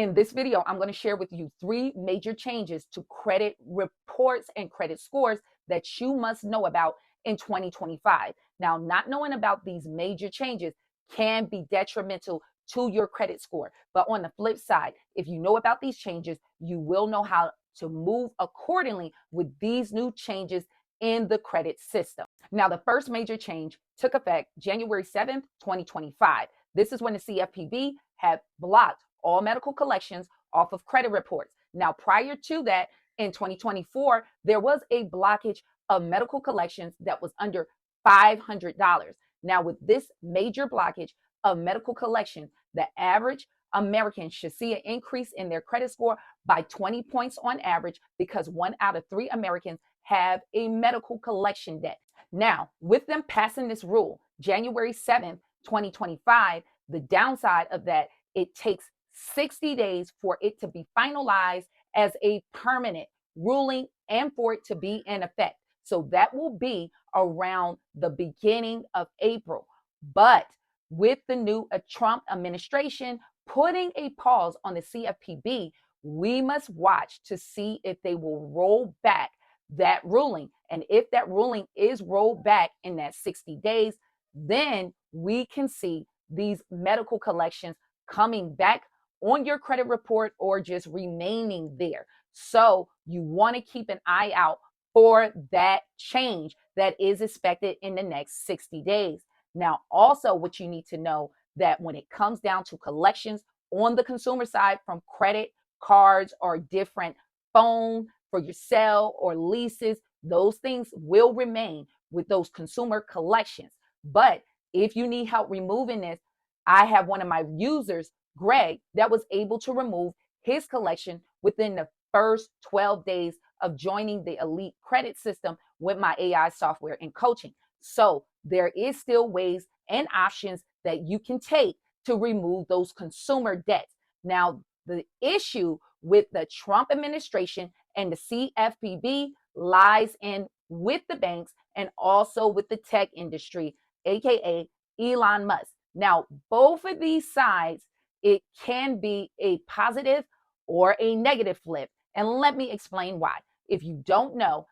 In this video, I'm going to share with you 3 major changes to credit reports and credit scores that you must know about in 2025. Now, not knowing about these major changes can be detrimental to your credit score. But on the flip side, if you know about these changes, you will know how to move accordingly with these new changes in the credit system. Now, the first major change took effect January 7th, 2025. This is when the CFPB had blocked all medical collections off of credit reports. Now, prior to that, in 2024, there was a blockage of medical collections that was under $500. Now, with this major blockage of medical collections, the average American should see an increase in their credit score by 20 points on average, because 1 out of 3 Americans have a medical collection debt. Now, with them passing this rule, January 7th, 2025, the downside of that, it takes 60 days for it to be finalized as a permanent ruling and for it to be in effect. So that will be around the beginning of April. But with the new Trump administration putting a pause on the CFPB, we must watch to see if they will roll back that ruling. And if that ruling is rolled back in that 60 days, then we can see these medical collections coming back on your credit report or just remaining there. So you want to keep an eye out for that change that is expected in the next 60 days. Now, also what you need to know that when it comes down to collections on the consumer side from credit cards or different phone for your cell or leases, those things will remain with those consumer collections. But if you need help removing this, I have one of my users, Greg, that was able to remove his collection within the first 12 days of joining the elite credit system with my AI software and coaching. So there is still ways and options that you can take to remove those consumer debts. Now, the issue with the Trump administration and the CFPB lies in with the banks and also with the tech industry, aka Elon Musk. Now, both of these sides, it can be a positive or a negative flip. And let me explain why. If you don't know,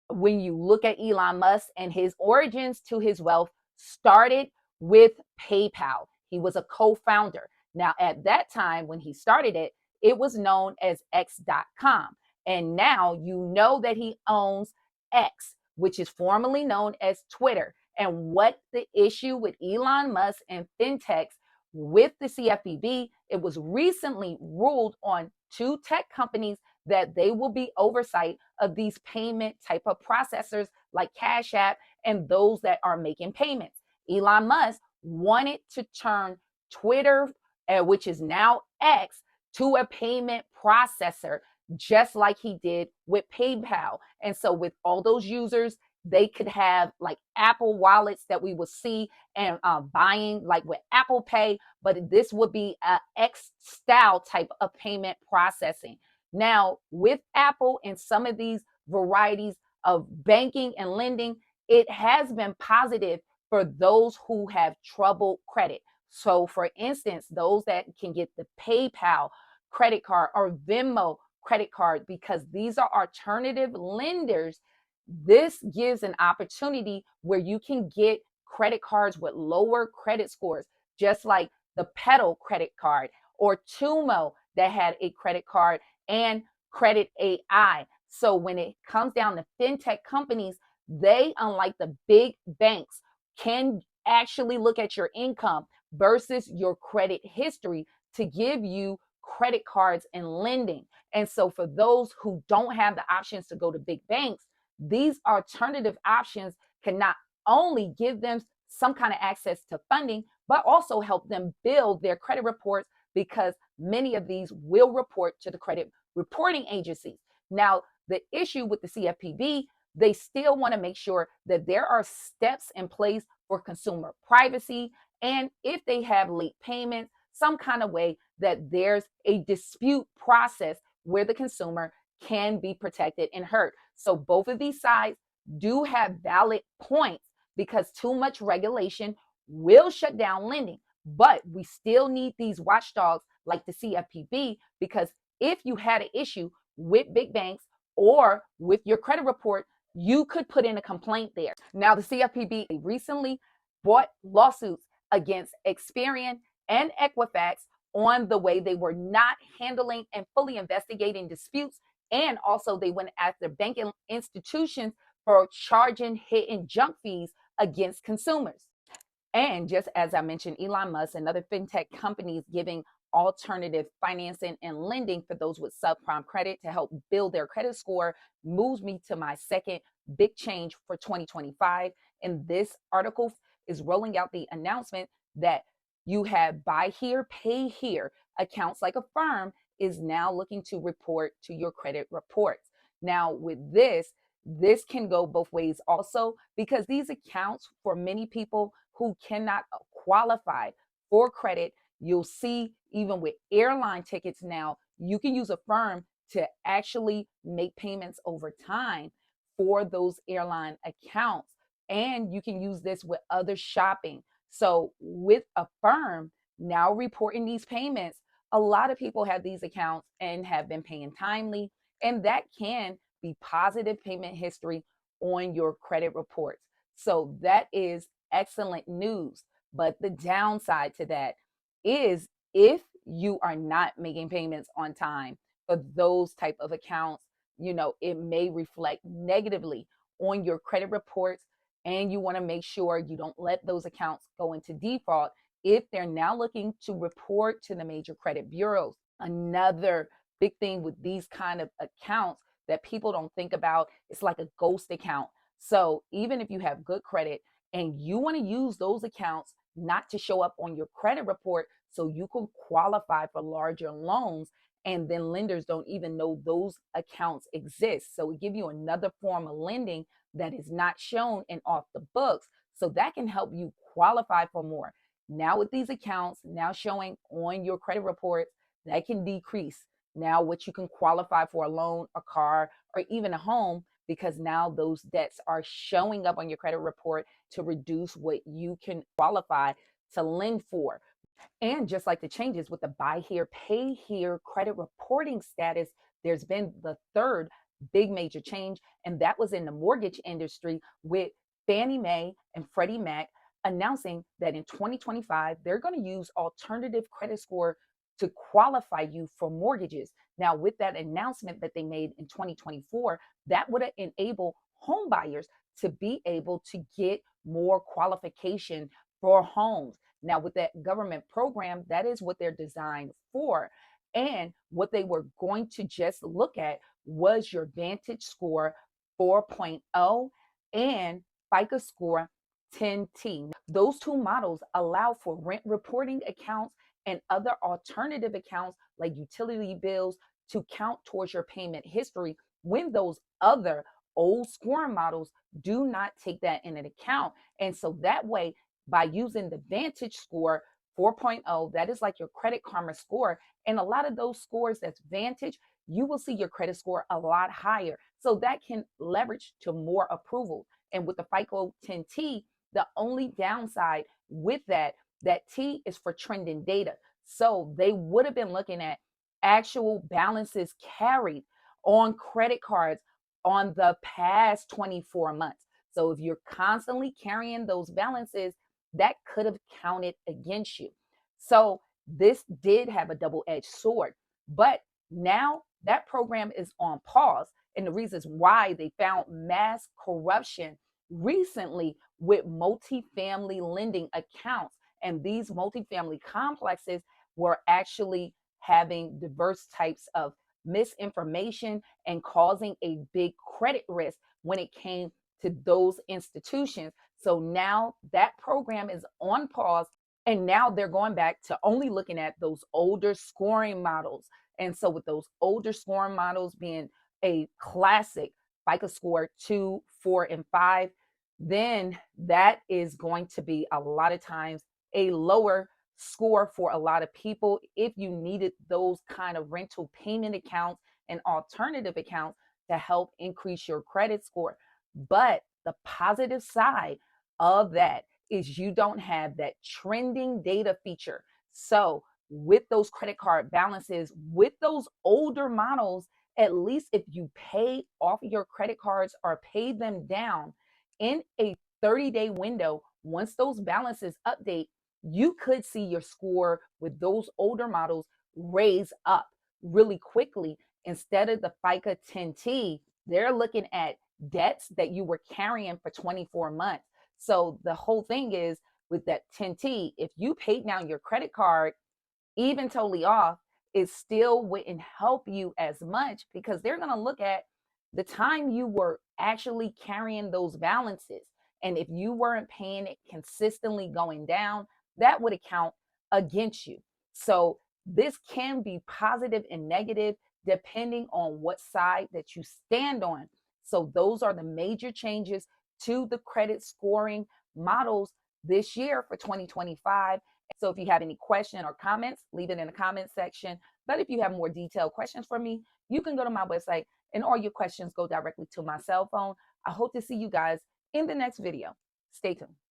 when you look at Elon Musk and his origins to his wealth started with PayPal. He was a co-founder. Now, at that time, when he started it, it was known as X.com. And now you know that he owns X, which is formerly known as Twitter. And what the issue with Elon Musk and Fintechs with the CFPB, it was recently ruled on 2 tech companies that they will be oversight of these payment type of processors like Cash App and those that are making payments. Elon Musk wanted to turn Twitter, which is now X, to a payment processor, just like he did with PayPal. And so with all those users, they could have like Apple wallets that we will see and buying like with Apple Pay, but this would be a X style type of payment processing. Now, with Apple and some of these varieties of banking and lending, it has been positive for those who have troubled credit. So for instance, those that can get the PayPal credit card or Venmo credit card, because these are alternative lenders, this gives an opportunity where you can get credit cards with lower credit scores, just like the Pedal credit card or Tumo that had a credit card and Credit AI. So when it comes down to fintech companies, they, unlike the big banks, can actually look at your income versus your credit history to give you credit cards and lending. And so for those who don't have the options to go to big banks, these alternative options can not only give them some kind of access to funding, but also help them build their credit reports, because many of these will report to the credit reporting agencies. Now, the issue with the CFPB, they still want to make sure that there are steps in place for consumer privacy. And if they have late payments, some kind of way that there's a dispute process where the consumer can be protected and heard. So both of these sides do have valid points, because too much regulation will shut down lending. But we still need these watchdogs like the CFPB, because if you had an issue with big banks or with your credit report, you could put in a complaint there. Now, the CFPB recently brought lawsuits against Experian and Equifax on the way they were not handling and fully investigating disputes. And also, they went after banking institutions for charging hidden junk fees against consumers. And just as I mentioned, Elon Musk and other fintech companies giving alternative financing and lending for those with subprime credit to help build their credit score moves me to my second big change for 2025. And this article is rolling out the announcement that you have buy here, pay here accounts like a firm is now looking to report to your credit reports. Now, with this can go both ways also, because these accounts for many people who cannot qualify for credit, you'll see even with airline tickets now, you can use a firm to actually make payments over time for those airline accounts. And you can use this with other shopping. So with a firm now reporting these payments, a lot of people have these accounts and have been paying timely, and that can be positive payment history on your credit reports. So that is excellent news. But the downside to that is if you are not making payments on time for those type of accounts, it may reflect negatively on your credit reports. And you want to make sure you don't let those accounts go into default if they're now looking to report to the major credit bureaus. Another big thing with these kind of accounts that people don't think about, it's like a ghost account. So even if you have good credit and you want to use those accounts not to show up on your credit report so you can qualify for larger loans, and then lenders don't even know those accounts exist. So it gives you another form of lending that is not shown and off the books. So that can help you qualify for more. Now with these accounts now showing on your credit reports, that can decrease now what you can qualify for, a loan, a car, or even a home, because now those debts are showing up on your credit report to reduce what you can qualify to lend for. And just like the changes with the buy here, pay here credit reporting status, there's been the third big major change, and that was in the mortgage industry with Fannie Mae and Freddie Mac announcing that in 2025, they're going to use alternative credit score to qualify you for mortgages. Now, with that announcement that they made in 2024, that would enable home buyers to be able to get more qualification for homes. Now, with that government program, that is what they're designed for. And what they were going to just look at was your Vantage score 4.0 and FICO score 10T. Those two models allow for rent reporting accounts and other alternative accounts like utility bills to count towards your payment history, when those other old scoring models do not take that in an account. And so that way, by using the Vantage score 4.0, that is like your Credit Karma score. And a lot of those scores that's Vantage, you will see your credit score a lot higher. So that can leverage to more approval. And with the FICO 10T, the only downside with that T is for trending data. So they would have been looking at actual balances carried on credit cards on the past 24 months. So if you're constantly carrying those balances, that could have counted against you. So this did have a double-edged sword, but now that program is on pause. And the reasons why, they found mass corruption recently with multifamily lending accounts. And these multifamily complexes were actually having diverse types of misinformation and causing a big credit risk when it came to those institutions. So now that program is on pause, and now they're going back to only looking at those older scoring models. And so with those older scoring models being a classic FICO score 2, 4, and 5, then that is going to be a lot of times a lower score for a lot of people if you needed those kind of rental payment accounts and alternative accounts to help increase your credit score. But the positive side of that is you don't have that trending data feature. So with those credit card balances, with those older models, at least if you pay off your credit cards or pay them down in a 30-day window, once those balances update, you could see your score with those older models raise up really quickly. Instead of the FICA 10T, they're looking at debts that you were carrying for 24 months. So the whole thing is with that 10T, if you paid down your credit card, even totally off, it still wouldn't help you as much because they're going to look at the time you were actually carrying those balances. And if you weren't paying it consistently going down, that would account against you. So this can be positive and negative depending on what side that you stand on. So those are the major changes to the credit scoring models this year for 2025. So if you have any question or comments, leave it in the comment section. But if you have more detailed questions for me, you can go to my website and all your questions go directly to my cell phone. I hope to see you guys in the next video. Stay tuned.